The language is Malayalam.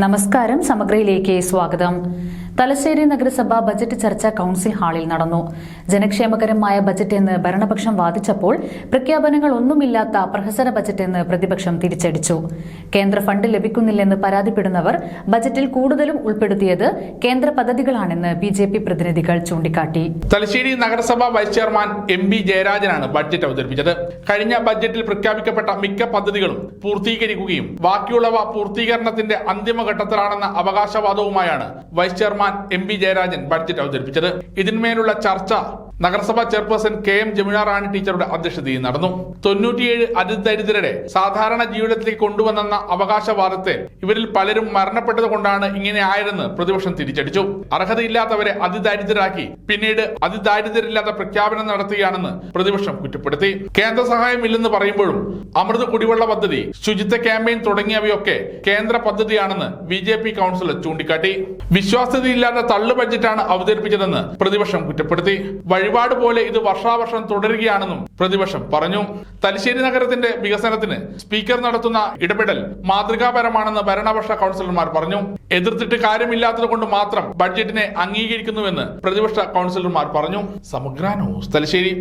നമസ്കാരം. സമഗ്രയിലേക്ക് സ്വാഗതം. തലശ്ശേരി നഗരസഭ ബജറ്റ് ചർച്ച കൌൺസിൽ ഹാളിൽ നടന്നു. ജനക്ഷേമകരമായ ബജറ്റ് എന്ന് ഭരണപക്ഷം വാദിച്ചപ്പോൾ പ്രഖ്യാപനങ്ങൾ ഒന്നുമില്ലാത്ത പ്രഹസന ബജറ്റ് എന്ന് പ്രതിപക്ഷം തിരിച്ചടിച്ചു. കേന്ദ്ര ഫണ്ട് ലഭിക്കുന്നില്ലെന്ന് പരാതിപ്പെടുന്നവർ ബജറ്റിൽ കൂടുതലും ഉൾപ്പെടുത്തിയത് കേന്ദ്ര പദ്ധതികളാണെന്ന് ബിജെപി പ്രതിനിധികൾ ചൂണ്ടിക്കാട്ടി. തലശ്ശേരി നഗരസഭ വൈസ് ചെയർമാൻ MP ജയരാജനാണ് ബഡ്ജറ്റ് അവതരിപ്പിച്ചത്. കഴിഞ്ഞ ബഡ്ജറ്റിൽ പ്രഖ്യാപിക്കപ്പെട്ട മിക്ക പദ്ധതികളും പൂർത്തീകരിക്കുകയും ബാക്കിയുള്ളവ പൂർത്തീകരണത്തിന്റെ അന്തിമഘട്ടത്തിലാണെന്ന അവകാശവാദവുമായാണ് vice chairman MP Jayarajan budget അവതരിപ്പിച്ചത്. ഇതിന്മേലുള്ള ചർച്ച നഗരസഭാ ചെയർപേഴ്സൺ KM ജമുന റാണി ടീച്ചറുടെ അധ്യക്ഷതയിൽ നടന്നു. 97 അതിദരിദ്രരെ സാധാരണ ജീവിതത്തിലേക്ക് കൊണ്ടുവന്നെന്ന അവകാശവാദത്തെ ഇവരിൽ പലരും മരണപ്പെട്ടത് കൊണ്ടാണ് ഇങ്ങനെ ആയതെന്ന് പ്രതിപക്ഷം തിരിച്ചടിച്ചു. അർഹതയില്ലാത്തവരെ അതിദരിദ്രരാക്കി പിന്നീട് അതിദാരിദ്ര്യമില്ലാത്ത പ്രഖ്യാപനം നടത്തുകയാണെന്ന് പ്രതിപക്ഷം കുറ്റപ്പെടുത്തി. കേന്ദ്ര സഹായം ഇല്ലെന്ന് പറയുമ്പോഴും അമൃത് കുടിവെള്ള പദ്ധതി, ശുചിത്വ ക്യാമ്പയിൻ തുടങ്ങിയവയൊക്കെ കേന്ദ്ര പദ്ധതിയാണെന്ന് BJP കൌൺസിലർ ചൂണ്ടിക്കാട്ടി. വിശ്വാസ്യതയില്ലാത്ത തള്ളു ബഡ്ജറ്റാണ് അവതരിപ്പിച്ചതെന്ന് പ്രതിപക്ഷം കുറ്റപ്പെടുത്തി. വഴിപാട് പോലെ ഇത് വർഷാവർഷം തുടരുകയാണെന്നും പ്രതിപക്ഷം പറഞ്ഞു. തലശ്ശേരി നഗരത്തിന്റെ വികസനത്തിന് സ്പീക്കർ നടത്തുന്ന ഇടപെടൽ മാതൃകാപരമാണെന്ന് ഭരണപക്ഷ കൌൺസിലർമാർ പറഞ്ഞു. എതിർത്തിട്ട് കാര്യമില്ലാത്തത് കൊണ്ട് മാത്രം ബഡ്ജറ്റിനെ അംഗീകരിക്കുന്നുവെന്ന് പ്രതിപക്ഷ കൌൺസിലർമാർ പറഞ്ഞു. സമഗ്ര ന്യൂസ്, തലശ്ശേരി.